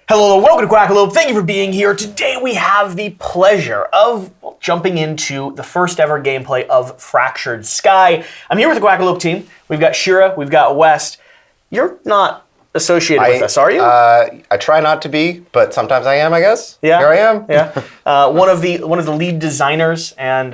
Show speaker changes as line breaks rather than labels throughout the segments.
Hello and welcome to Quackalope. Thank you for being here. Today we have the pleasure of jumping into the first ever gameplay of Fractured Sky. I'm here with the Quackalope team. We've got Shira, we've got West. You're not associated with us, are you?
I try not to be, but sometimes I am, I guess.
Yeah.
Here I am.
Yeah. One of the lead designers and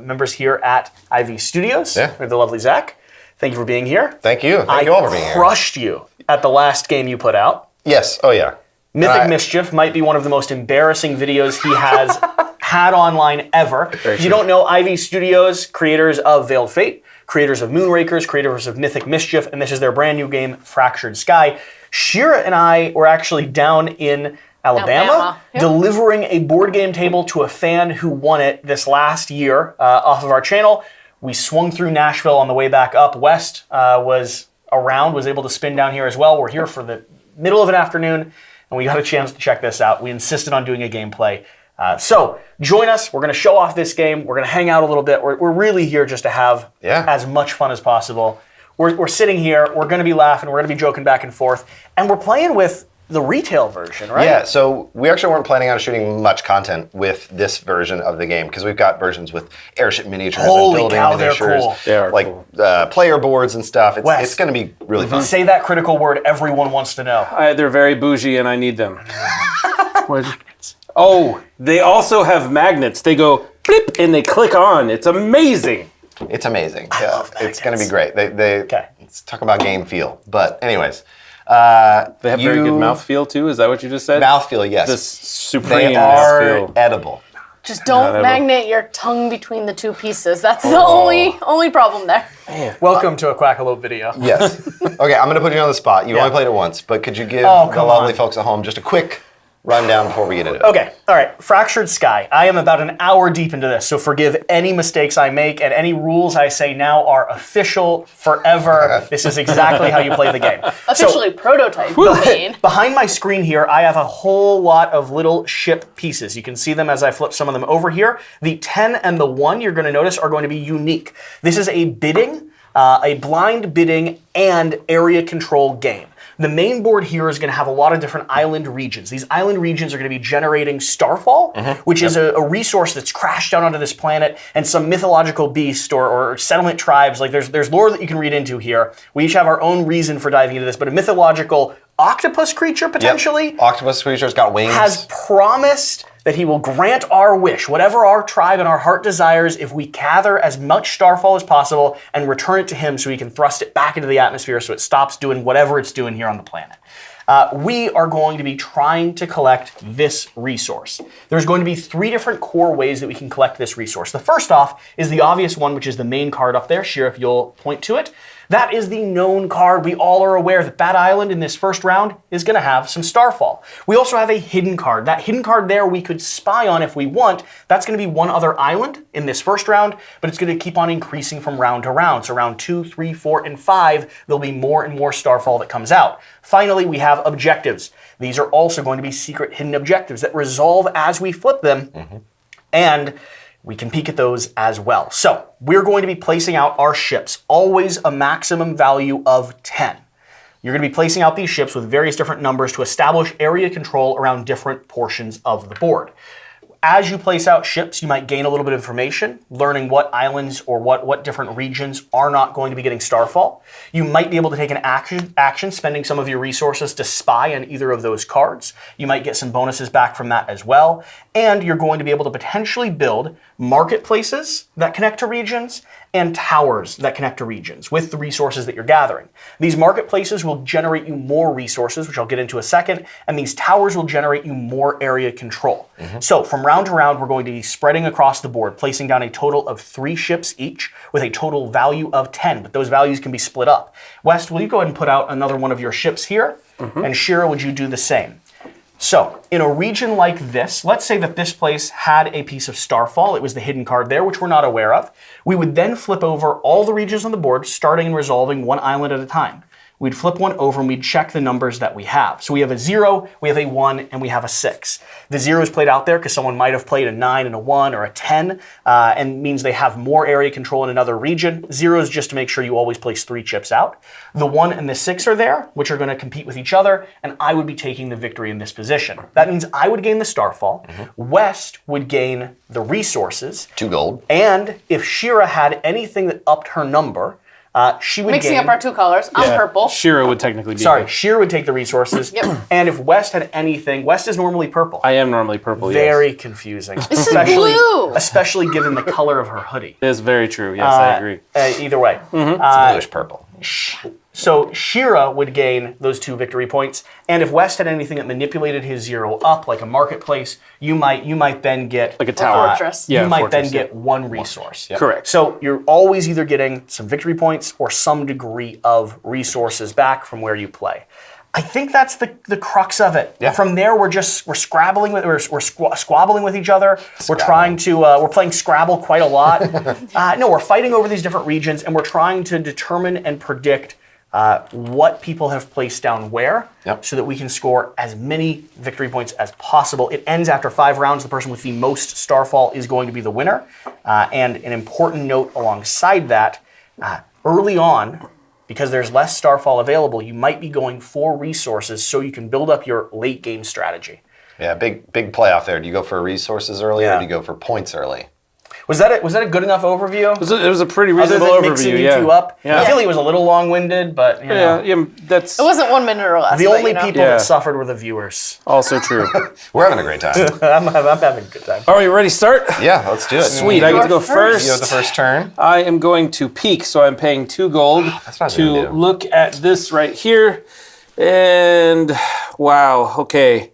members here at IV Studios.
Yeah.
With the lovely Zach. Thank you for being here.
Thank you. Thank you all for being here.
I crushed you at the last game you put out.
Yes. Oh, yeah.
Mythic Mischief might be one of the most embarrassing videos he has had online ever. If you don't know, IV Studios, creators of Veiled Fate, creators of Moonrakers, creators of Mythic Mischief, and this is their brand new game, Fractured Sky. Shira and I were actually down in Alabama. Yep. Delivering a board game table to a fan who won it this last year off of our channel. We swung through Nashville on the way back up. West was around, was able to spin down here as well. We're here for the middle of an afternoon, and we got a chance to check this out. We insisted on doing a gameplay. So join us. We're going to show off this game. We're going to hang out a little bit. We're really here just to have as much fun as possible. We're sitting here. We're going to be laughing. We're going to be joking back and forth. And we're playing with the retail version, right?
Yeah, so we actually weren't planning on shooting much content with this version of the game because we've got versions with airship miniatures and building miniatures.
They're cool.
They are
like
cool.
Player boards and stuff. It's going to be really fun.
Say that critical word everyone wants to know.
They're very bougie and I need them. Oh, they also have magnets. They go blip and they click on. It's amazing.
It's amazing.
I love
it's going to be great. Let's talk about game feel. But anyways.
They have very good mouthfeel too. Is that what you just said?
Mouthfeel, yes.
This supreme
they are
mouthfeel.
Edible.
Just don't magnet your tongue between the two pieces. That's the only problem there.
Man. Welcome to a Quackalope video.
Yes. Okay, I'm going to put you on the spot. You only played it once, but could you give the lovely folks at home just a quick rundown before we get into it?
Okay, all right. Fractured Sky. I am about an hour deep into this, so forgive any mistakes I make, and any rules I say now are official forever. This is exactly how you play the game.
Officially prototype.
Behind my screen here, I have a whole lot of little ship pieces. You can see them as I flip some of them over here. The 10 and the 1, you're going to notice, are going to be unique. This is a bidding, a blind bidding, and area control game. The main board here is going to have a lot of different island regions. These island regions are going to be generating starfall, which is a resource that's crashed down onto this planet, and some mythological beast or settlement tribes. Like there's lore that you can read into here. We each have our own reason for diving into this, but a mythological octopus creature potentially.
Yep. Octopus creature's got wings.
Has promised that he will grant our wish, whatever our tribe and our heart desires, if we gather as much starfall as possible and return it to him so he can thrust it back into the atmosphere so it stops doing whatever it's doing here on the planet. We are going to be trying to collect this resource. There's going to be 3 different core ways that we can collect this resource. The first off is the obvious one, which is the main card up there. Shira, if you'll point to it. That is the known card. We all are aware that that island in this first round is going to have some starfall. We also have a hidden card. That hidden card there we could spy on if we want. That's going to be one other island in this first round, but it's going to keep on increasing from round to round. So round 2, 3, 4, and 5, there'll be more and more starfall that comes out. Finally, we have objectives. These are also going to be secret hidden objectives that resolve as we flip them. And we can peek at those as well. So we're going to be placing out our ships, always a maximum value of 10. You're going to be placing out these ships with various different numbers to establish area control around different portions of the board. As you place out ships, you might gain a little bit of information, learning what islands or what different regions are not going to be getting starfall. You might be able to take an action, spending some of your resources to spy on either of those cards. You might get some bonuses back from that as well. And you're going to be able to potentially build marketplaces that connect to regions and towers that connect to regions with the resources that you're gathering. These marketplaces will generate you more resources, which I'll get into a second, and these towers will generate you more area control. So from round to round, we're going to be spreading across the board, placing down a total of 3 ships each with a total value of 10, but those values can be split up. West, will you go ahead and put out another one of your ships here? And Shira, would you do the same? So, in a region like this, let's say that this place had a piece of starfall. It was the hidden card there, which we're not aware of. We would then flip over all the regions on the board, starting and resolving one island at a time. we'd flip one over and we'd check the numbers that we have. So we have a 0, we have a 1, and we have a 6. The 0 is played out there because someone might have played a 9 and a 1 or a 10, and means they have more area control in another region. 0 is just to make sure you always place 3 chips out. The 1 and the 6 are there, which are going to compete with each other, and I would be taking the victory in this position. That means I would gain the starfall, West would gain the resources.
2 gold.
And if Shira had anything that upped her number, she would
Mixing
gain...
up our 2 colors. I'm purple.
Shira would technically be
Sorry,
here.
Shira would take the resources. And if West had anything, West is normally purple.
I am normally purple,
Very confusing.
This is blue.
Especially given the color of her hoodie.
It is very true. Yes, I agree.
Either way.
Bluish purple.
So Shira would gain those 2 victory points, and if West had anything that manipulated his 0 up, like a marketplace, you might then get
Like a tower.
Fortress.
You might
fortress,
then get 1 resource.
Correct.
So you're always either getting some victory points or some degree of resources back from where you play. I think that's the crux of it.
Yeah.
From there, we're scrabbling with, squabbling with each other. We're trying to, we're playing Scrabble quite a lot. No, we're fighting over these different regions, and we're trying to determine and predict what people have placed down where, so that we can score as many victory points as possible. It ends after 5 rounds. The person with the most starfall is going to be the winner. And an important note alongside that, early on, because there's less starfall available, you might be going for resources so you can build up your late game strategy.
Yeah, big playoff there. Do you go for resources early or do you go for points early?
Was that a good enough overview?
It was a pretty
Other
reasonable
than
overview.
mixing you
Yeah.
2 up?
Yeah.
I feel like it was a little long-winded, but you know.
Yeah, that's
It wasn't 1 minute or less.
The
but,
only
you know.
people
Yeah.
that suffered were the viewers.
also true.
We're having a great time.
I'm having a good time.
Are we ready to start?
Yeah, let's do it.
Sweet, I get to go
You're first.
first.
You have the first turn.
I am going to peek, so I'm paying 2 gold
That's not a
to
good idea.
look at this right here. And wow, okay.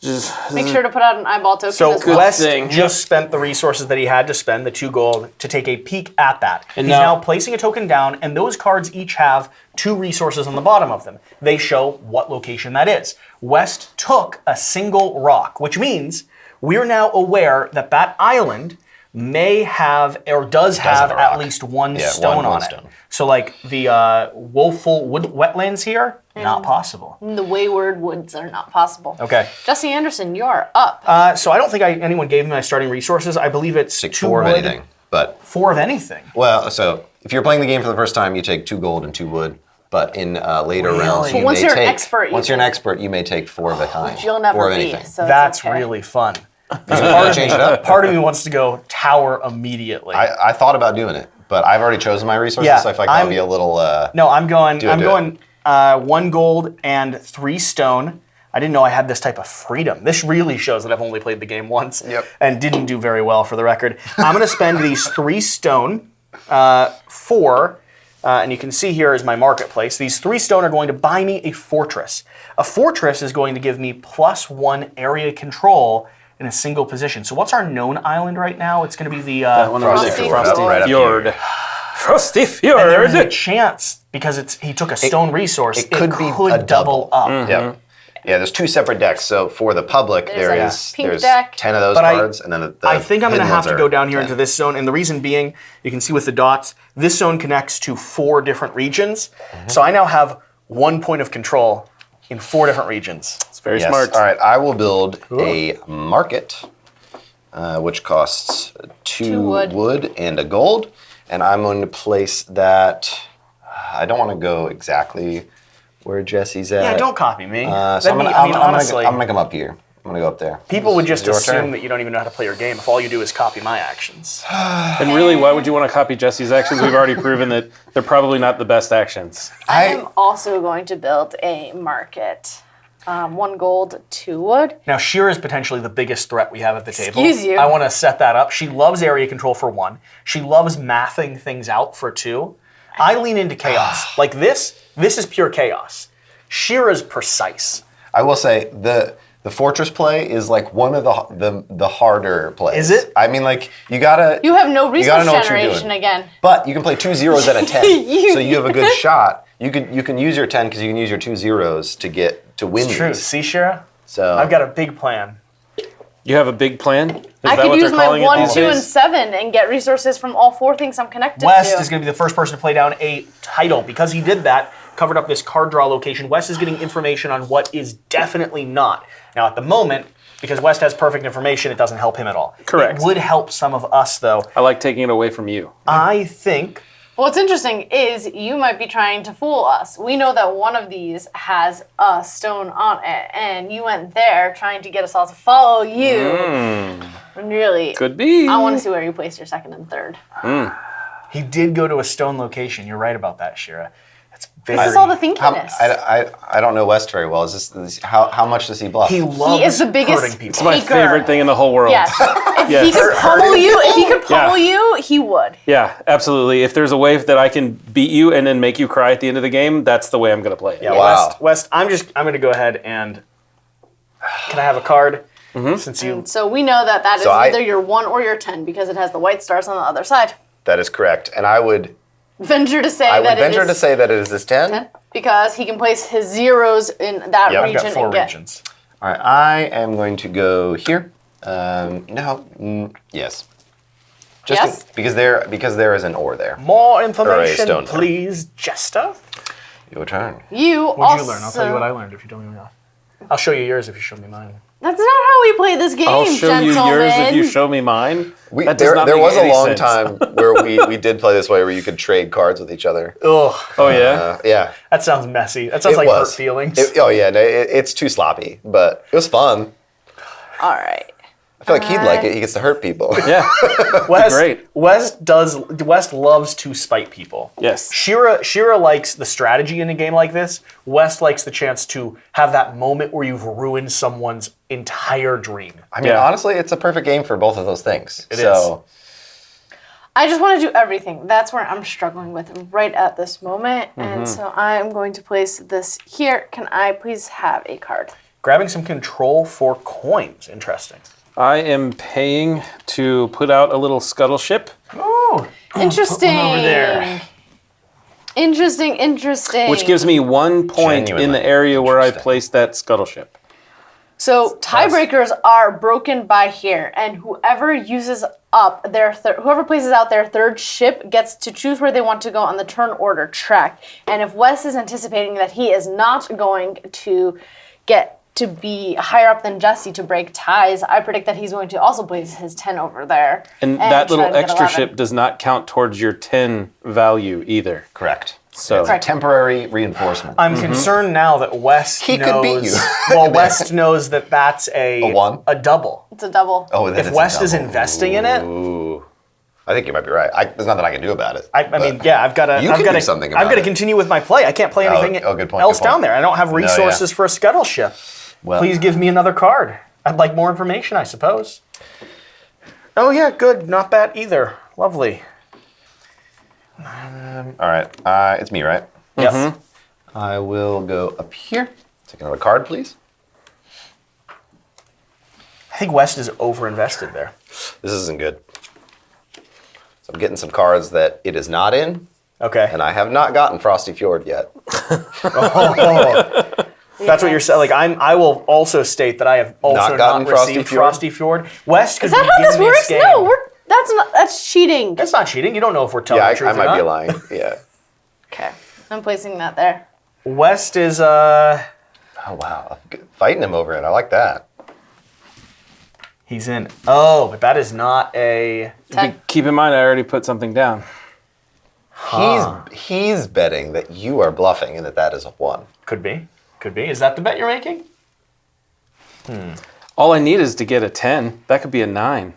Just
Make sure to put out an eyeball token
So
as well.
West
thing.
just spent the resources that he had to spend, the 2 gold, to take a peek at that.
And
He's
now-
now placing a token down, and those cards each have 2 resources on the bottom of them. They show what location that is. West took a single rock, which means we're now aware that that island may have, or does have
have a
at
rock.
least 1
Yeah,
stone
one
on
stone.
it. So like the woeful wood wetlands here, not possible.
The wayward woods are not possible.
Okay.
Jesse Anderson, you're up.
So I don't think anyone gave me my starting resources. I believe it's
Take
2
4 of
wood,
anything. But
4 of anything.
well, so if you're playing the game for the first time, you take 2 gold and 2 wood. But in later rounds,
But
you
once
may
you're an
take.
expert, you
Once you're an
can-
expert, you may take 4 of a kind.
Which you'll
4
never
of
be.
anything.
So it's
That's
okay.
really fun.
Change it up.
Part of me wants to go tower immediately.
I thought about doing it, but I've already chosen my resources,
Yeah,
so I feel like that'll be a little.
no, I'm going.
Do it,
I'm
do
going 1 gold and 3 stone. I didn't know I had this type of freedom. This really shows that I've only played the game once and didn't do very well, for the record. I'm going to spend these 3 stone for. And you can see here is my marketplace. These 3 stone are going to buy me a fortress. A fortress is going to give me +1 area control in a single position. So what's our known island right now? It's going to be the
one over there.
Frosty
Frosty
Right up
Fjord. Frosty
And there's a
Fjord.
chance, because he took a stone resource,
it could be a
double up.
Yep. Yeah, there's 2 separate decks. So for the public,
There's a pink
there's
deck.
10 of those
But
cards, and then the
I think I'm going to
hidden
have
ones
to go
are
down here
10.
into this zone, and the reason being, you can see with the dots, this zone connects to 4 different regions. So I now have 1 point of control in 4 different regions.
It's very
Yes.
smart.
All right, I will build a market, which costs 2
wood.
wood and a gold, and I'm going to place that. I don't want to go exactly where Jesse's at.
Yeah, don't copy me.
So
That'd
I'm
be-
gonna,
I mean, honestly,
I'm gonna come up here. I'm gonna go up there.
people would just
It's your
assume
turn.
that you don't even know how to play your game if all you do is copy my actions.
And really, why would you want to copy Jesse's actions? We've already proven that they're probably not the best actions.
I am also going to build a market. 1 gold, 2 wood.
Now, Shira is potentially the biggest threat we have at the table.
Excuse you.
I want to set that up. She loves area control for 1. She loves mathing things out for 2. I lean into chaos. Like this is pure chaos. Shira's precise.
I will say the fortress play is like one of the harder plays.
Is it?
I mean, like you gotta.
You have no
you gotta
resource
know what you're
generation
doing.
again.
But you can play 2 zeros at a 10, so you have a good shot. You can use your 10 because you can use your 2 zeros to win
It's true.
these.
See, Shira?
So
I've got a big plan.
You have a big plan? Is
I
that
could
what
use
they're
my
calling it
1,
these
2, and
days?
7 and get resources from all 4 things I'm connected
West
to.
is going to be the first person to play down a title. Because he did that, covered up this card draw location. West is getting information on what is definitely not. Now, at the moment, because West has perfect information, it doesn't help him at all.
Correct.
It would help some of us, though.
I like taking it away from you.
I think...
What's interesting is you might be trying to fool us. We know that one of these has a stone on it, and you went there trying to get us all to follow you. And really,
Could be.
I want to see where you place your second and third.
He did go to a stone location. You're right about that, Shira. That's very...
This is all the thinkiness.
I don't know West very well. Is this how much does he bluff?
He loves
He is the biggest
hurting people.
It's my
Taker.
favorite thing in the whole world.
Yes. If he could pummel you, he would.
Yeah, absolutely. If there's a way that I can beat you and then make you cry at the end of the game, that's the way I'm going to play it.
Yeah,
Wow.
West, I'm going to go ahead and... Can I have a card? Since you...
So we know that is
So
either your 1 or your 10 because it has the white stars on the other side.
That is correct. And I would
Venture to say
venture to say that it is this 10.
because he can place his zeros in that
Yep. I've
region
I've got 4
and get.
regions.
All right, I am going to go here. Yes.
Yes?
Because there is an or there.
More information,
stone.
please, Jester.
Your turn.
You
What'd
also.
you learn? I'll tell you what I learned if you tell me mine. I'll show you yours if you show me mine.
That's not how we play this game,
I'll show
gentlemen.
you yours if you show me mine. That does
There
not
there
make
was a
any
long
sense.
time where we did play this way where you could trade cards with each other.
Ugh,
Oh, yeah?
Yeah.
that sounds messy. That sounds
It
like
was.
hurt feelings.
Oh yeah, no, it's too sloppy, but it was fun.
All right.
I feel like he'd like it. He gets to hurt people.
Yeah.
West,
great.
West loves to spite people.
Yes.
Shira likes the strategy in a game like this. West likes the chance to have that moment where you've ruined someone's entire dream.
I mean,
Yeah.
honestly, it's a perfect game for both of those things.
It
so,
I just want to do everything. That's where I'm struggling with right at this moment. And so I'm going to place this here. Can I please have a card?
Grabbing some control for coins. Interesting.
I am paying to put out a little scuttle ship,
Oh,
Interesting.
over there.
Interesting.
which gives me 1 point in the
Genuinely
area where I
interesting.
placed that scuttle ship.
So tiebreakers are broken by here, and whoever uses up their whoever places out their third ship gets to choose where they want to go on the turn order track. And if Wes is anticipating that he is not going to get to be higher up than Jesse to break ties, I predict that he's going to also place his 10 over there.
And that
try
little
to get
extra
11.
ship does not count towards your 10 value either.
correct.
So
It's a temporary reinforcement.
I'm concerned now that West
He
knows.
could beat you.
Well, West knows that that's a
1?
a double.
It's a double.
Oh, then
If
it's a
West is
double.
investing in it,
Ooh. I think you might be right. There's nothing I can do about it.
I mean, yeah, I've got to.
You
I've
can
got
do
to.
something
I've
about
got to
it.
continue with my play. I can't play anything
good point,
else
good point.
down there. I don't have
yeah.
resources for a scuttle ship.
Well,
Please give me another card. I'd like more information, I suppose. Oh yeah, good. Not bad either. Lovely.
all right. It's me, right?
Yes.
I will go up here. Take another card, please.
I think West is overinvested there.
This isn't good. So I'm getting some cards that it is not in,
Okay.
and I have not gotten Frosty Fjord yet.
That's what you're saying. Like I will also state that I have also
Not gotten
not
Frosty
received
Fjord?
Frosty Fjord. West could
Is that how
begin
this works?
game.
No, that's cheating.
That's not cheating. You don't know if we're telling
Yeah,
the truth
I might
or
be
not.
lying. Yeah.
Okay. I'm placing that there.
West is
Oh wow, fighting him over it. I like that.
he's in. Oh, but that is not a.
10.
keep in mind, I already put something down.
He's betting that you are bluffing and that is a 1.
Could be. Could be. Is that the bet you're making?
All I need is to get a 10. That could be a 9.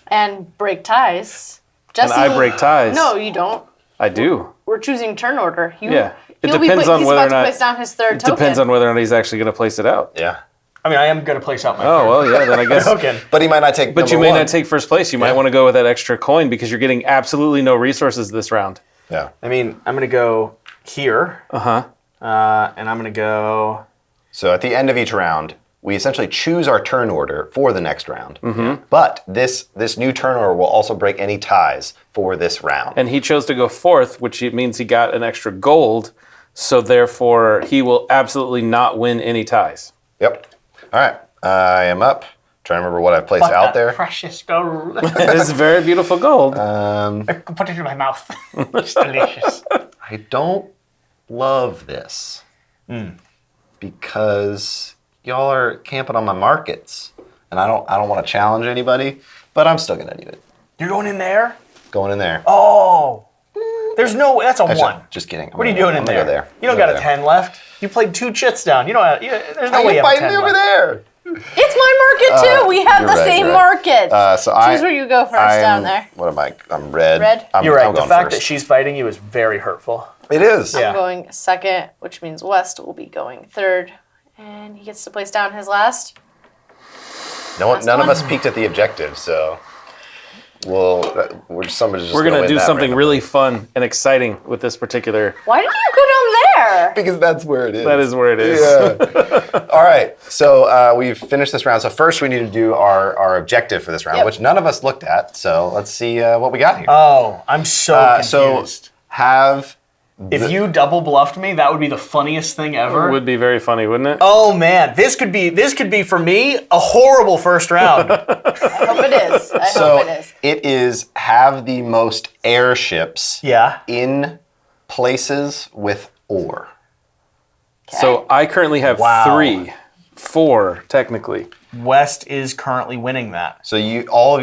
And break ties. Jesse,
And I break ties.
No, you don't.
I do.
We're choosing turn order.
Yeah. It
He'll be
depends on
he's
whether
about
or
to
not.
place down his third
It
token.
depends on whether or not he's actually going to place it out.
Yeah.
I mean, I am going to place out my
Oh, well, yeah, then I guess.
token.
But he might not take.
But you
number
may
1.
not take first place. You might want to go with that extra coin because you're getting absolutely no resources this round.
Yeah.
I mean, I'm going to go here,
Uh-huh.
and I'm going to go.
So at the end of each round, we essentially choose our turn order for the next round. Mm-hmm. But this new turn order will also break any ties for this round.
And he chose to go fourth, which means he got an extra gold. So therefore, he will absolutely not win any ties.
Yep. All right. I am up. Trying to remember what I've placed
But
out
that
there.
precious gold.
This is very beautiful gold.
I can put it in my mouth. It's delicious.
I don't love this because y'all are camping on my markets, and I don't want to challenge anybody, but I'm still gonna do it.
You're going in there?
Going in there.
Oh. There's no, that's a
Actually,
1.
Just kidding.
What are you doing in there?
Go there.
You don't got a 10 left. You played 2 chits down. You don't. There's no way you have a 10
fighting me over
left.
there.
It's my market too. We have
You're
the
right,
same
you're right.
market.
So
Choose where you go first down there.
What am I? I'm red.
Red?
You're right.
I'm
The
going
fact that
first.
she's fighting you is very hurtful.
It is.
Yeah.
I'm going second, which means West will be going third. And he gets to place down his last.
None of
one.
us peeked at the objective, so we're just
We're gonna
win
do
that
something
randomly.
really fun and exciting with this particular.
Why did you go down there?
Because that's where it is.
That is where it is.
Yeah. All right. So we've finished this round. So first we need to do our objective for this round,
Yep.
which none of us looked at. So let's see what we got here.
Oh, I'm so confused.
So have
If you double bluffed me, that would be the funniest thing ever.
It would be very funny, wouldn't it?
Oh man, this could be for me a horrible first round.
I hope it is. I
so
hope it is.
it is have the most airships
Yeah.
in places with ore.
So I currently have
Wow.
3, 4 technically.
West is currently winning that.
So all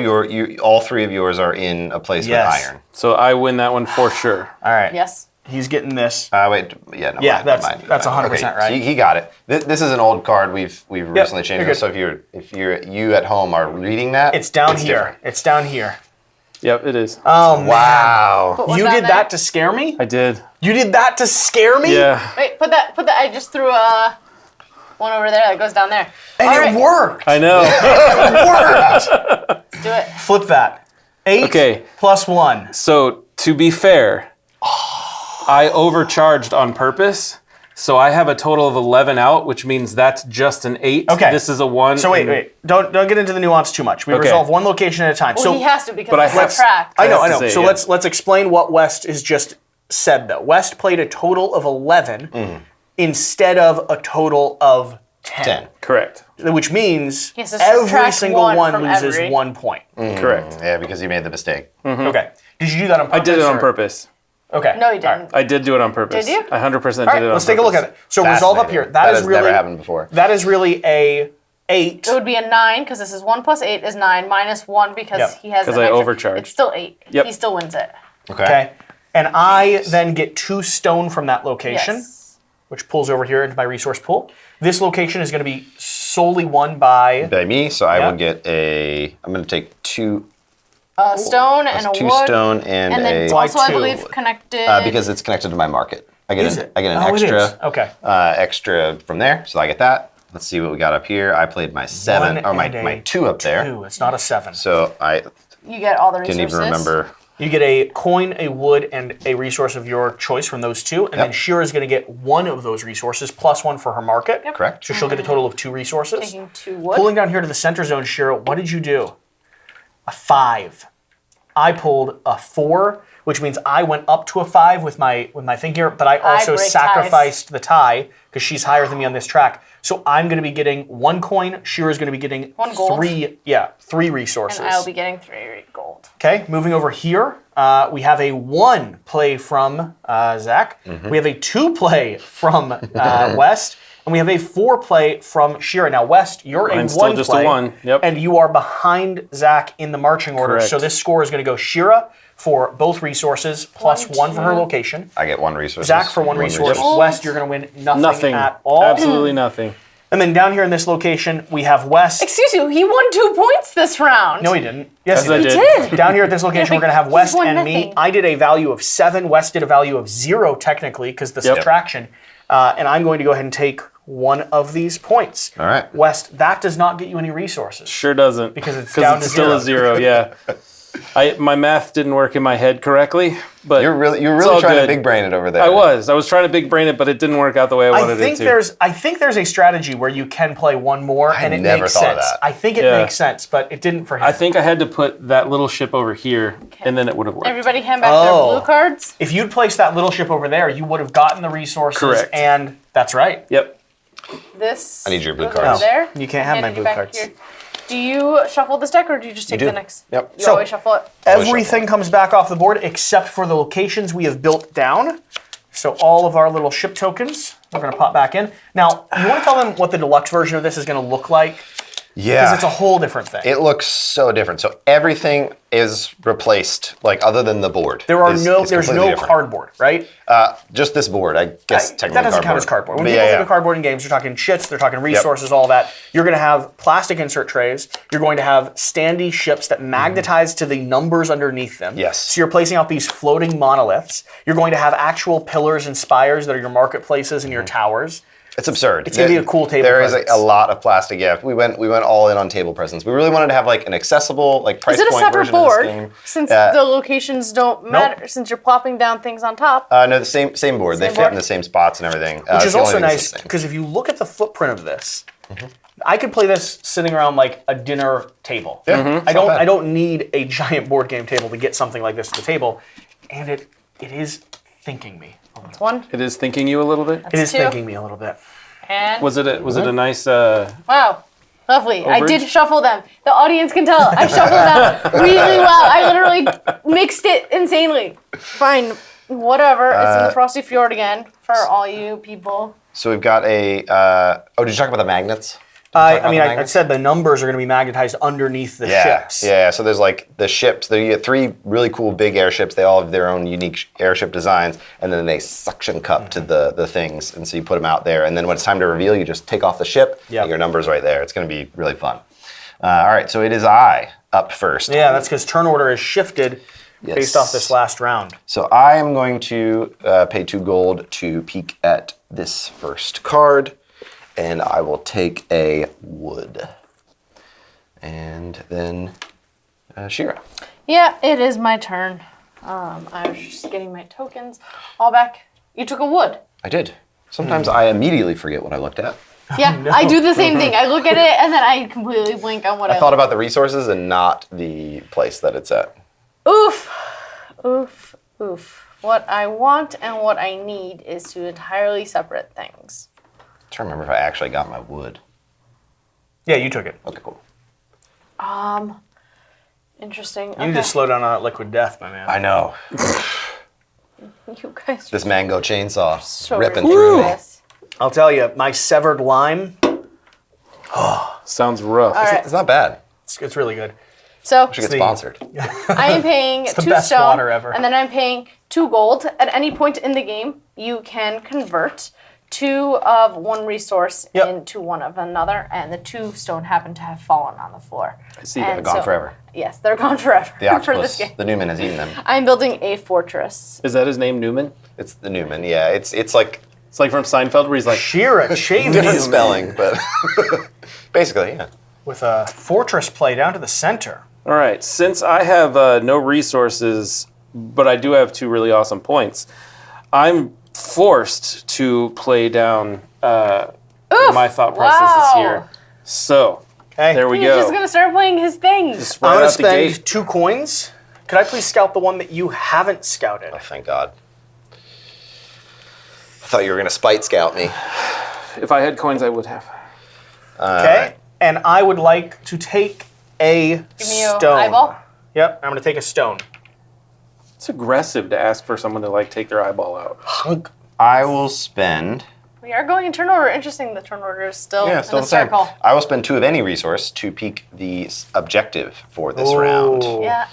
3 of yours are in a place
Yes.
with iron.
So I win that one for sure.
All right.
Yes.
He's getting this.
Wait, yeah, no,
Yeah,
mine,
that's-
mine,
that's
mine.
100% right.
So he got it. This is an old card. We've recently changed
you're
it. So if you at home are reading that,
It's down here.
different.
It's down here.
Yep, it is.
Oh man.
Wow.
Put one
You
down
did
there.
that to scare me?
I did.
You did that to scare me?
Yeah.
Wait, put that. I just threw one over there that goes down there.
And
All
it
right,
worked.
I know.
It worked.
let's do it.
Flip that. 8
Okay.
plus 1.
So to be fair, I overcharged on purpose. So I have a total of 11 out, which means that's just an 8.
Okay.
This is a 1.
So wait. Don't get into the nuance too much. We
Okay.
resolve one location at a time.
Well,
so
he has to because
but I
it's
have-
a track.
I know.
That's to say,
So
yeah.
let's explain what West has just said though. West played a total of 11 instead of a total of 10.
Correct.
Which means
He has to
every
subtract
single
one
one
from
loses
every.
1 point.
Correct.
Yeah, because you made the mistake.
Okay. Did you do that on
I
purpose?
did it on
or-
purpose.
Okay.
No, he
All right.
didn't.
I did do it on purpose.
Did you?
I 100%
All
did
right,
it on
let's take a look at it. So resolve up here.
Fascinating.
That is
has
really
never happened before.
That is really a 8.
It would be a 9 because this is 1 plus 8 is 9 minus 1 because
Yep.
he has.
'Cause
an
I
extra-
overcharged.
It's still 8.
Yep.
He still wins it.
Okay. And I then get 2 stone from that location,
Yes.
which pulls over here into my resource pool. This location is going to be solely won by.
By me, so I
Yeah.
will get I'm going to take 2
A stone and a
two
wood.
stone and
And then
a
it's
Why
also, I
two?
believe, connected.
because it's connected to my market. I get
Is
an
it?
I get an
Oh, it
extra
is. Okay.
extra from there, so I get that. Let's see what we got up here. I played my 7
One
or my
and a
2 up there.
2. It's not a 7.
So I
You get all the resources.
didn't even remember.
You get a coin, a wood, and a resource of your choice from those 2. And then Shira is going to get 1 of those resources plus 1 for her market.
Correct.
So she'll get a total of 2 resources.
Taking 2 wood.
Pulling down here to the center zone, Shira, what did you do? A 5. I pulled a 4, which means I went up to a 5 with my thing here, but I also
break
sacrificed the tie because she's higher than me on this track. So I'm going to be getting 1 coin. Shira's going to be getting
1 gold.
3 resources.
And I'll be getting 3 gold.
Okay, moving over here, we have a 1 play from Zach. We have a 2 play from West. And we have a 4 play from Shira. Now, West, you're
Mine's
a
still
1
just a
play.
1, yep.
And you are behind Zach in the marching order.
Correct.
So this score is going to go Shira for both resources, plus 1 for her location.
I get 1 resource.
Zach for 1 resource. West, you're going to win nothing at all.
Absolutely nothing.
And then down here in this location, we have West.
Excuse you, he won 2 points this round.
No, he didn't. Yes,
Yes, I
he
did.
did.
Down here at this location, we're going to have
He's
West
won
and me.
nothing.
I did a value of 7. West did a value of 0, technically, because the subtraction. And I'm going to go ahead and take 1 of these points.
All right.
West, that does not get you any resources.
Sure doesn't.
Because it's down to
still a 0, yeah. My math didn't work in my head correctly, but
You're really
all
trying to
good.
big brain it over there.
I was trying to big brain it, but it didn't work out the way I wanted it to.
I think there's a strategy where you can play 1 more and it
never
makes
thought of
sense.
that.
I think it
Yeah.
makes sense, but it didn't for him.
I think I had to put that little ship over here, and then it would have worked.
Everybody hand back
Oh.
their blue cards.
if you'd placed that little ship over there, you would have gotten the resources.
Correct.
And that's right.
Yep.
This.
I need your blue
goes
cards.
over there.
You can't have
Hand
my
it
blue
back
cards.
here. Do you shuffle this deck or do you just take
do.
the next?
Yep.
You
So-
always shuffle it.
Everything comes back off the board except for the locations we have built down. So all of our little ship tokens, we're going to pop back in. Now, you want to tell them what the deluxe version of this is going to look like?
Yeah.
Because it's a whole different thing.
It looks so different. So everything is replaced, like other than the board.
There's no
completely different.
cardboard, right?
Just this board, I guess. Technically,
that doesn't count as cardboard. When
But
people think of cardboard in games, they're talking chits, they're talking resources, all that. You're going to have plastic insert trays. You're going to have standy ships that magnetize to the numbers underneath them.
Yes.
So you're placing out these floating monoliths. You're going to have actual pillars and spires that are your marketplaces and your towers.
It's absurd.
It's gonna be a cool table
There is
presence.
a lot of plastic. Yeah, we went all in on table presents. We really wanted to have like an accessible, like price
Is it a
point
separate
version of
board?
this game.
Since the locations don't matter, since you're plopping down things on top.
No, the same board. They
Same
fit
board?
in the same spots and everything.
Which is also nice because if you look at the footprint of this, I could play this sitting around like a dinner table.
Yeah,
I don't need a giant board game table to get something like this to the table, and it is thinking me.
That's one.
It is thinking you a little bit.
It is
two.
thinking me a little bit.
And
Was it a nice?
wow, lovely. I
Overage?
did shuffle them. The audience can tell. I shuffled them really well. I literally mixed it insanely. Fine, whatever. It's in the Frosty Fjord again for all you people.
So we've got a. Did you talk about the magnets?
I said the numbers are going to be magnetized underneath the ships.
Yeah, so there's like the ships. You get 3 really cool big airships. They all have their own unique airship designs, and then they suction cup to the things, and so you put them out there. And then when it's time to reveal, you just take off the ship, and your number's right there. It's going to be really fun. All right, so it is I up first.
Yeah, that's because turn order is shifted based off this last round.
So I am going to pay 2 gold to peek at this first card. And I will take a wood. And then Shira.
Yeah, it is my turn. I was just getting my tokens all back. You took a wood.
I did. Sometimes I immediately forget what I looked at.
Yeah, I do the same thing. I look at it and then I completely blank on what I
thought about the resources and not the place that it's at.
Oof. Oof. Oof. What I want and what I need is 2 entirely separate things.
I'm trying to remember if I actually got my wood.
Yeah, you took it.
Okay, cool.
Interesting.
You need to slow down on that liquid death, my man.
I know.
You guys
This mango chainsaw
so
ripping through me.
ridiculous.
I'll tell you, my severed lime,
Sounds rough.
All right.
It's not bad.
it's really good.
So
Should get
the-
sponsored.
I am paying
the
2
best
stone,
water ever.
and then I'm paying 2 gold. At any point in the game, you can convert 2 of one resource into 1 of another, and the 2 stone happen to have fallen on the floor.
I see
And
that.
They're gone forever.
Yes, they're gone forever
The
for this
octopus,
game.
the Newman has eaten them.
I'm building a fortress.
Is that his name, Newman?
It's the Newman, yeah. It's like
It's like from Seinfeld, where he's like,
Shira shaved
different
you
spelling, but basically, yeah.
with a fortress play down to the center.
all right, since I have no resources, but I do have 2 really awesome points, I'm forced to play down my thought processes here. So,
Okay.
there we
He's
go.
just gonna start playing his things.
Just
I'm
right
going to
out the gate.
spend 2 coins. Could I please scout the one that you haven't scouted?
Oh, thank God. I thought you were going to spite scout me.
If I had coins, I would have.
Okay. And I would like to take a
Give me your
stone.
eyeball.
Yep, I'm going to take a stone.
It's aggressive to ask for someone to like take their eyeball out.
Hunk.
I will spend.
We are going in turn order. Interesting, the turn order is still,
Yeah, still
in
the
a
same.
circle.
I will spend 2 of any resource to peek the objective for this round.
Ooh.
Yeah.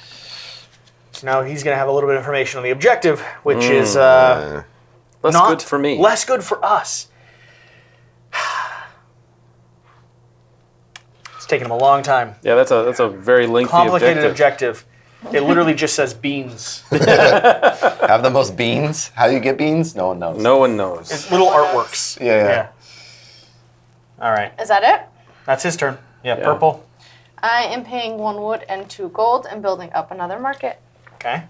So now he's going to have a little bit of information on the objective, which is
Less
not
good for me.
less good for us. It's taken him a long time.
Yeah, that's a very lengthy
Complicated
objective.
objective. It literally just says beans.
Have the most beans? How do you get beans? No one knows.
No one knows.
It's little artworks.
Yeah.
All right.
Is that it?
That's his turn. Yeah, purple.
I am paying 1 wood and 2 gold and building up another market.
Okay.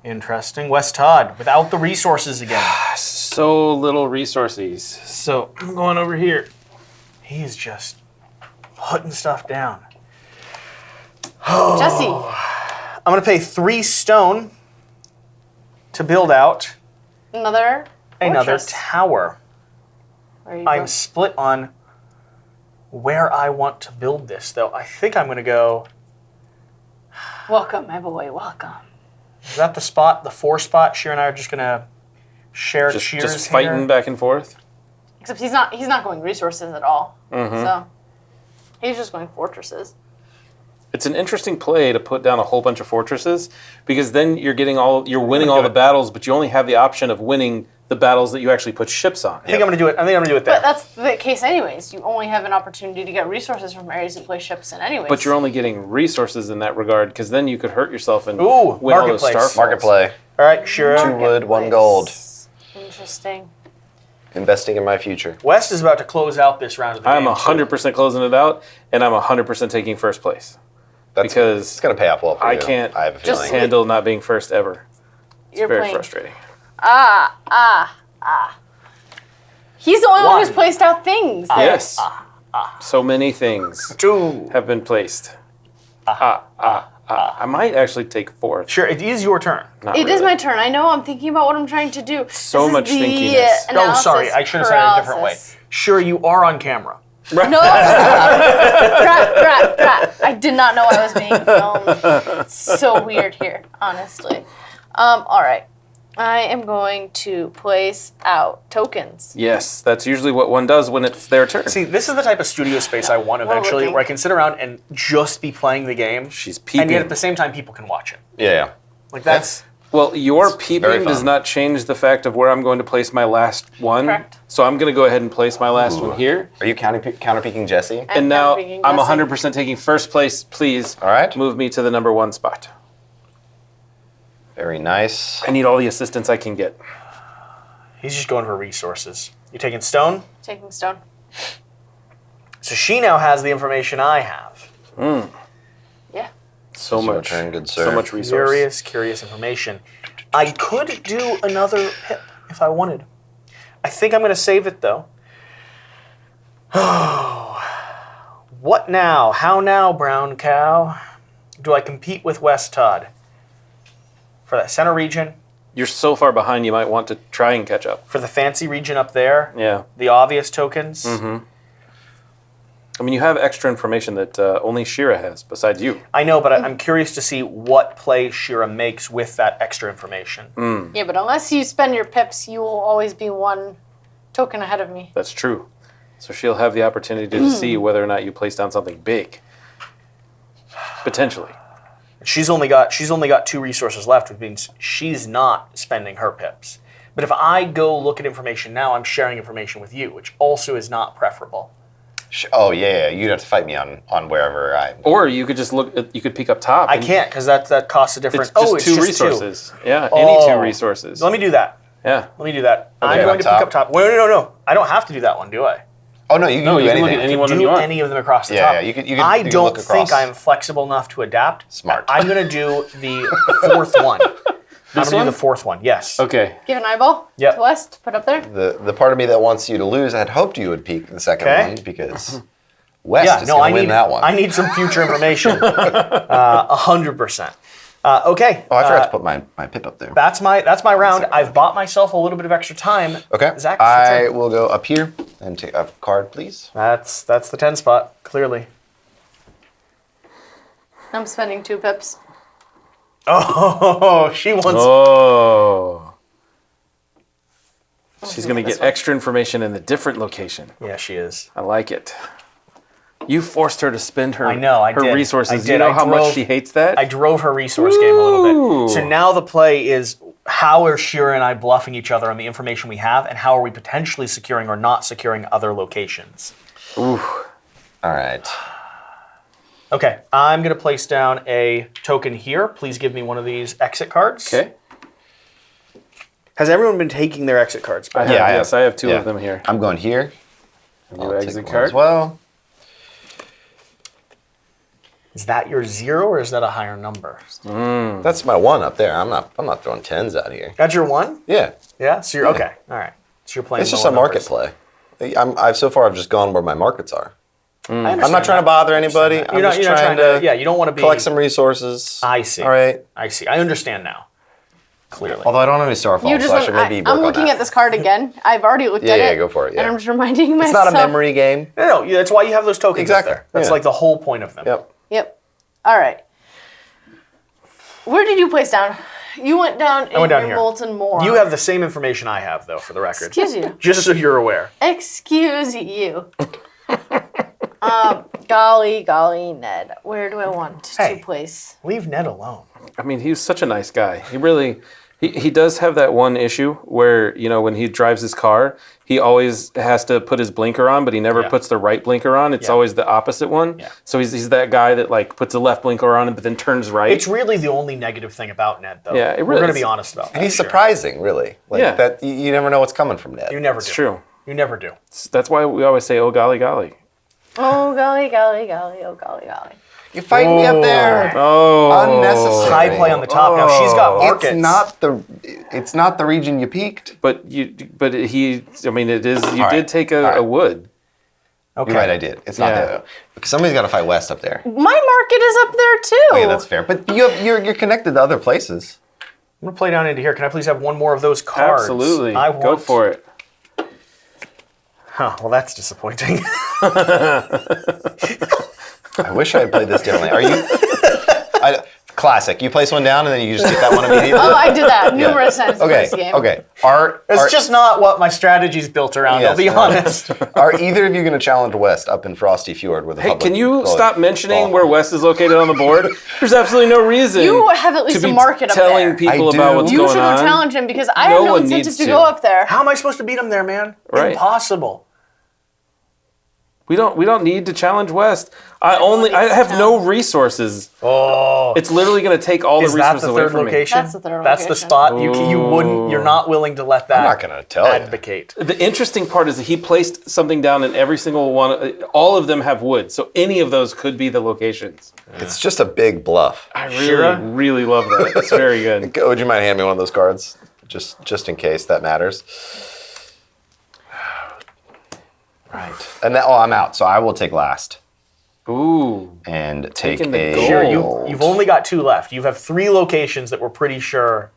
Interesting. West Todd, without the resources again.
So little resources. So I'm going over here.
He is just putting stuff down.
Jesse.
I'm going to pay 3 stone to build out
Another fortress.
tower.
Where are you
I'm
going?
split on where I want to build this, though. I think I'm going to go...
Welcome, my boy, welcome.
Is that the spot, the 4 spot? Sheer and I are just gonna share cheers
Just fighting
here?
back and forth.
Except he's not going resources at all. So he's just going fortresses.
It's an interesting play to put down a whole bunch of fortresses because then you're winning all the battles, but you only have the option of winning the battles that you actually put ships on.
I think I'm gonna do it. I think I'm gonna do it there.
But that's the case anyways. You only have an opportunity to get resources from areas you play ships in anyways.
But you're only getting resources in that regard because then you could hurt yourself and
Ooh,
win all those
marketplace.
starfalls.
Market play.
All right, Shira.
2 wood, 1 gold.
Interesting.
Investing in my future.
West is about to close out this round of the
I'm
game.
100% closing it out, and I'm 100% taking first place. Because
it's going to pay off well for
I
you.
can't
I have a
just
feeling.
handle not being first ever. It's
You're
very
playing.
frustrating.
He's the only one who's
One.
placed out things.
Yes. So many things
2.
have been placed. I might actually take fourth.
Sure, it is your turn.
Not
It is
really.
my turn. I know I'm thinking about what I'm trying to do.
So
This is
much
the
thinkiness.
Oh, sorry, I should have said it a different way.
paralysis.
Sure, you are on camera.
No. Crap. I did not know I was being filmed. It's so weird here, honestly. All right. I am going to place out tokens.
Yes, that's usually what one does when it's their turn.
See, this is the type of studio space I want eventually,
looking.
where I can sit around and just be playing the game.
She's
And yet
peeping.
at the same time, people can watch it.
Yeah.
Like, that's...
Well, your
very
peeping does
fun.
not change the fact of where I'm going to place my last one.
Correct.
So I'm going to go ahead and place my last one here.
Are you counter-peeking Jesse?
And now
counter-peeking
I'm
Jesse.
100% taking first place. Please
All right.
move me to the number 1 spot.
Very nice.
I need all the assistance I can get.
He's just going for resources. You taking stone?
Taking stone.
So she now has the information I have.
Yeah.
So
It's your
much.
turn, good sir.
So much resource.
Curious information. I could do another pip if I wanted. I think I'm going to save it, though. What now? How now, brown cow? Do I compete with West Todd? For that center region?
You're so far behind, you might want to try and catch up.
For the fancy region up there?
Yeah.
The obvious tokens?
I mean, you have extra information that only Shira has, besides you.
I know, but I'm curious to see what play Shira makes with that extra information.
Yeah, but unless you spend your pips, you will always be 1 token ahead of me.
That's true. So she'll have the opportunity to see whether or not you place down something big. Potentially.
She's only got 2 resources left, which means she's not spending her pips. But if I go look at information now, I'm sharing information with you, which also is not preferable.
Oh, yeah. You'd have to fight me on wherever I...
Or you could just you could peek up top.
I
and
can't because that costs a difference.
It's just
it's
two
just
resources. Yeah,
Oh.
any 2 resources.
Let me do that.
Yeah.
Let me do that. I'm
Okay,
going
up
to pick
top.
up top. Wait, no. I don't have to do that one, do I?
Oh, no, you can
No,
do
you can
anything.
look at any one that
Do
you want.
any of them across the
Yeah,
top.
yeah, you can
I
look
don't
across.
think I'm flexible enough to adapt.
Smart.
I'm going to do the 4th one. I'm going to do
one?
the 4th one, yes.
Okay.
Give an eyeball
Yep.
to West. Put up there.
The part of me that wants you to lose, I had hoped you would peek the second
Okay.
one because West
Yeah,
is
no,
going
I
to win
need
that one.
I need some future information. 100%. Okay.
Oh, I forgot to put my pip up there.
That's my round. I've bought myself a little bit of extra time.
Okay.
Zach, it's your
I
turn.
will go up here and take a card, please.
That's the 10 spot, clearly.
I'm spending 2 pips.
Oh, she wants.
Oh. She's going to get extra information in a different location.
Yeah, she is.
I like it. You forced her to spend her,
I know, I
her
did.
resources.
I
You
did.
know
I
how much
drove-
she hates that?
I drove her resource game a little
Ooh.
bit. So now the play is how are Shira and I bluffing each other on the information we have, and how are we potentially securing or not securing other locations?
All right.
Okay, I'm going to place down a token here. Please give me one of these exit cards.
Okay.
Has everyone been taking their exit cards?
I have,
Yeah, I
yes,
have.
I have 2
Yeah.
of them here.
I'm going here.
New
I'll take
exit
one
card.
as well.
Is that your 0 or is that a higher number?
That's my 1 up there. I'm not throwing 10s out here.
That's your 1?
Yeah.
Yeah. So you're okay. All right. So you're playing.
It's just
lower
a market
numbers.
play. I've so far I've just gone where my markets are.
I
I'm
understand
not trying
that.
to bother anybody.
You're
I'm
not,
just
you're not
trying to
yeah, you don't want to be.
collect some resources.
I see.
All right.
I see. I understand now. Clearly.
Although I don't have any starfall,
You just
so I
want,
should maybe work
I'm
on
looking
that.
at this card again. I've already looked at
Yeah,
it.
go for it, yeah.
And I'm just reminding
It's
myself.
not a memory game.
No, that's why you have those tokens
Exactly,
up there. That's
yeah.
like the whole point of them.
Yep.
Yep. All right. Where did you place down You went down in
went down
your
here.
molten moor.
You have the same information I have, though, for the record.
Excuse you.
Just so you're aware.
Excuse you. Golly, Ned. Where do I want to place?
Leave Ned alone.
I mean, he was such a nice guy. He really, he does have that one issue where, you know, when he drives his car, he always has to put his blinker on, but he never puts the right blinker on. It's always the opposite one. Yeah. So he's that guy that like puts the left blinker on but then turns right.
It's really the only negative thing about Ned, though.
Yeah, it really
We're going to
is.
be honest about that.
And he's surprising, really. Like that, you never know what's coming from Ned.
You never do.
It's true.
You never do.
That's why we always say, oh, golly, golly.
Oh, golly, oh, golly.
You're fighting me up there.
Oh.
Unnecessary.
High play on the top. Now, she's got markets.
It's not the region you peaked.
But I mean, it is, you
All
did
right.
take
All right.
a wood.
Okay.
You're right, I did. It's not there, though. Because somebody's got to fight west up there.
My market is up there too.
Okay, that's fair. But you're connected to other places.
I'm going to play down into here. Can I please have one more of those cards?
Absolutely.
I
Go
want...
for it.
Huh, well, that's disappointing.
I wish I had played this differently. Are you... Classic. You place one down and then you just get that one immediately?
Oh, I did that numerous times in this game.
Okay.
It's just not what my strategy's built around, I'll be honest.
Are either of you going to challenge West up in Frosty Fjord with a
Hey,
public
can you
toilet?
stop mentioning where West is located on the board? There's absolutely no reason.
You have at least
to
a
be
market up
telling
there.
people
I do.
about what's
You
going
should
on.
go challenge him because I
No
have no
one
incentive
needs
to
to.
go up there.
How am I supposed to beat him there, man?
Right.
Impossible.
We don't need to challenge West. I have no resources.
Oh.
It's literally going to take all
Is
the
that
resources
the
away
third
from
location?
That's the third
That's the
location.
spot. You're not willing to let that
I'm not going to tell you.
advocate.
The interesting part is that he placed something down in every single one. All of them have wood, so any of those could be the locations.
It's just a big bluff.
I really love that. It's very good.
Would you mind handing me one of those cards? Just in case that matters. Right. And then, I'm out, so I will take last.
Ooh.
And take
Taking the
a
gold.
Sure,
gold.
you've only got 2 left. You have 3 locations that we're pretty sure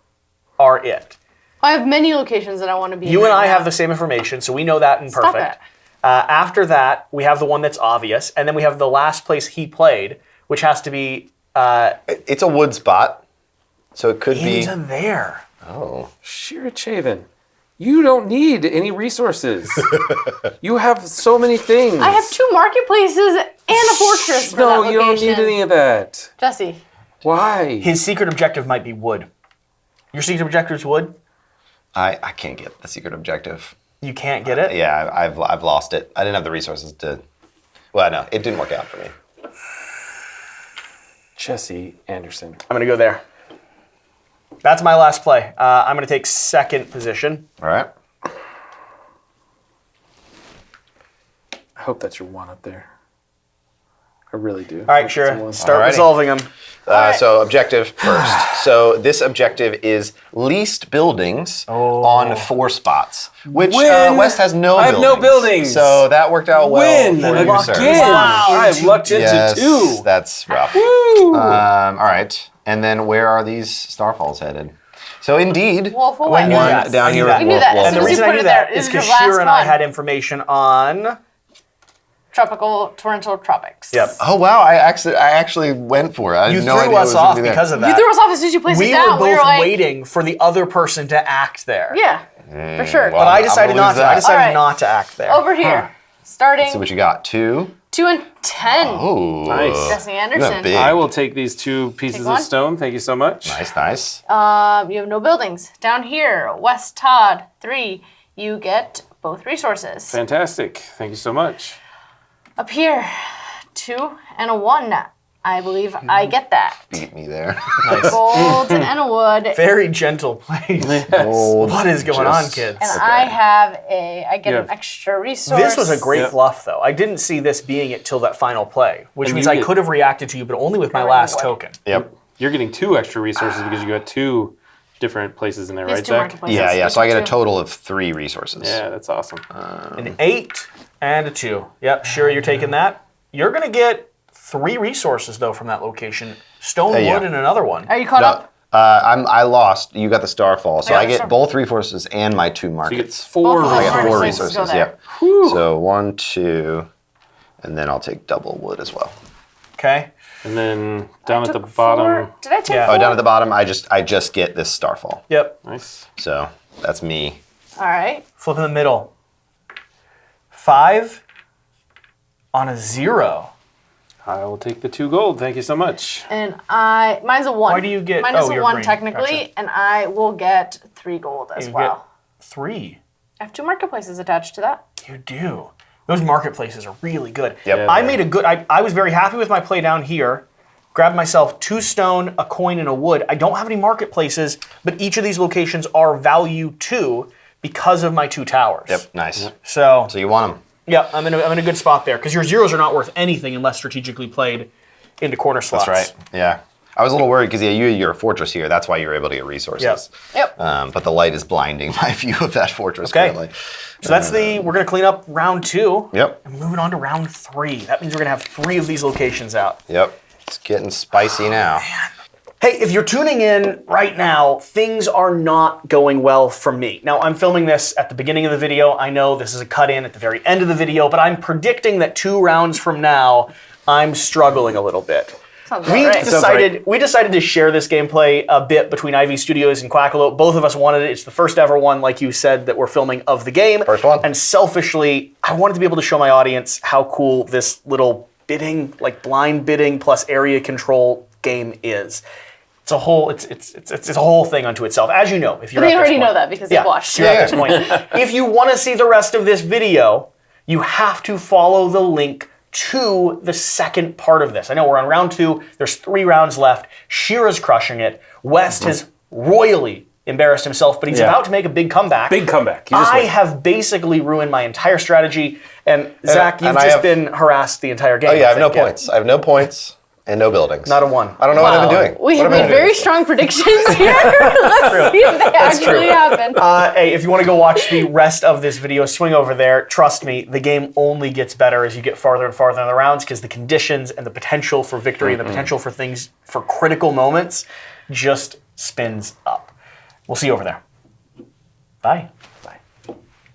are it.
I have many locations that I want to be in.
You and
right
I
now.
have the same information, so we know that in
Stop
perfect.
it.
After that, we have the one that's obvious, and then we have the last place he played, which has to be
It's a wood spot, so it could be...
into there.
Oh.
Shirachaven, you don't need any resources. You have so many things.
I have 2 marketplaces and a fortress for that
No,
location.
you don't need any of that.
Jesse.
Why?
His secret objective might be wood. Your secret objective is wood?
I can't get the secret objective.
You can't get it?
Yeah, I've lost it. I didn't have the resources to... Well, no, it didn't work out for me.
Jesse Anderson.
I'm going to go there. That's my last play. I'm going to take second position.
All right.
I hope that's your one up there. I really do.
All right, sure. Start
Alrighty.
resolving them.
So objective first. So this objective is least buildings on 4 spots, which
Win!
West has no
I have
buildings.
no buildings.
So that worked out well
Win!
for you, sir.
Again! I have lucked into
Yes,
2.
that's rough.
Woo!
All right. And then where are these starfalls headed? So indeed,
Wolf away.
When you-
one
Yes.
down here
I
with
knew
Wolf
that.
Wolf.
As
And the
soon as
reason
you
I
put
knew
it there,
that
this
is
is your
because
last
Shira and I
one.
had information on...
Tropical torrential tropics.
Yep.
Oh wow! I actually went for it. I
You
had no
threw
idea it
us
was gonna
off
be there.
because of
You
that.
threw us off as soon as you placed
We
it down.
were
We were
both
like,
waiting for the other person to act there.
yeah, for sure.
well,
But I
I'm
decided
gonna
not
lose
to.
that.
I decided
Alright.
not to act there.
Over here, starting
So what you got? 2.
2 and 10.
Oh,
Nice.
Jesse
you
Anderson.
got big.
I will take these 2 pieces
one.
of stone. Thank you so much.
Nice.
You have no buildings. Down here, West Todd, 3. You get both resources.
Fantastic. Thank you so much.
Up here, 2 and a 1. I believe I get that.
Beat me there.
Gold and a wood.
Very gentle place.
Gold.
What is going on,
Just-
kids?
And I get
Yeah.
an extra resource.
This was a great
Yep.
bluff, though. I didn't see this being it till that final play, which
And
means
you
I
get-
could have reacted to you, but only with my
Alright,
last
what?
token.
Yep.
You're getting 2 extra resources because you got 2 different places in there,
These
right,
2
Zach?
marketplaces.
Yeah.
These
So I get a
2.
total of 3 resources.
Yeah, that's awesome.
An 8 and a 2. Yep, sure, you're taking that. You're going to get 3 resources, though, from that location. Stone,
yeah.
wood, and another one.
Are you caught
No,
up?
I lost. You got the starfall, so
Yeah,
I get
sure.
both resources and my 2
You get
markets.
4
Both of
I
those
got 4
marketplaces go
resources.
there.
Yep. So 1, 2, and then I'll take double wood as well.
Okay.
And then down at the
Took
bottom.
4. Did I take
Yeah.
4?
Oh, down at the bottom, I just get this Starfall.
Yep.
Nice.
So that's me.
All right.
Flip in the middle. 5 on a 0.
I will take the 2 gold. Thank you so much.
And mine's a 1.
Why do you get-
Mine is
oh,
a
you're
1
green.
technically,
Gotcha.
and I will get 3 gold as
You
well.
get 3.
I have 2 marketplaces attached to that.
You do. Those marketplaces are really good.
Yep.
I made a good. I was very happy with my play down here. Grabbed myself 2 stone, a coin, and a wood. I don't have any marketplaces, but each of these locations are value 2 because of my 2 towers.
Yep, nice.
So
So you want them.
yeah, I'm in a good spot there because your zeros are not worth anything unless strategically played into corner slots.
That's right. Yeah. I was a little worried because you're a fortress here. That's why you're able to get resources.
Yep.
Yep.
But the light is blinding my view of that fortress
Okay.
currently.
So that's we're going to clean up round 2.
Yep.
And moving on to round 3. That means we're going to have 3 of these locations out.
Yep. It's getting spicy now.
Hey, if you're tuning in right now, things are not going well for me. Now, I'm filming this at the beginning of the video. I know this is a cut in at the very end of the video, but I'm predicting that 2 rounds from now, I'm struggling a little bit.
Sounds about right.
We decided to share this gameplay a bit between Ivy Studios and Quackalope. Both of us wanted it. It's the first ever one, like you said, that we're filming of the game.
First one.
And selfishly, I wanted to be able to show my audience how cool this little bidding, like blind bidding plus area control game is. It's a whole it's a whole thing unto itself. As you know, if you're
They
at this
already
point.
know that because they've watched.
You're at this point. If you want to see the rest of this video, you have to follow the link to the second part of this. I know we're on round 2. There's 3 rounds left. Shira's crushing it. West has royally embarrassed himself, but he's about to make a big comeback.
Big comeback. You just
I
wait.
have basically ruined my entire strategy, and Zach, you've
and I
just
have-
been harassed the entire game.
Oh, yeah, I have no
think,
points. I have no points and no buildings.
Not a 1.
I don't know what I've been doing.
We
What
have
have I
made
been
very
doing?
strong predictions here. Let's see if they actually happen.
Hey, if you want to go watch the rest of this video, swing over there. Trust me, the game only gets better as you get farther and farther in the rounds because the conditions and the potential for victory and the potential for things, for critical moments, just spins up. We'll see you over there. Bye.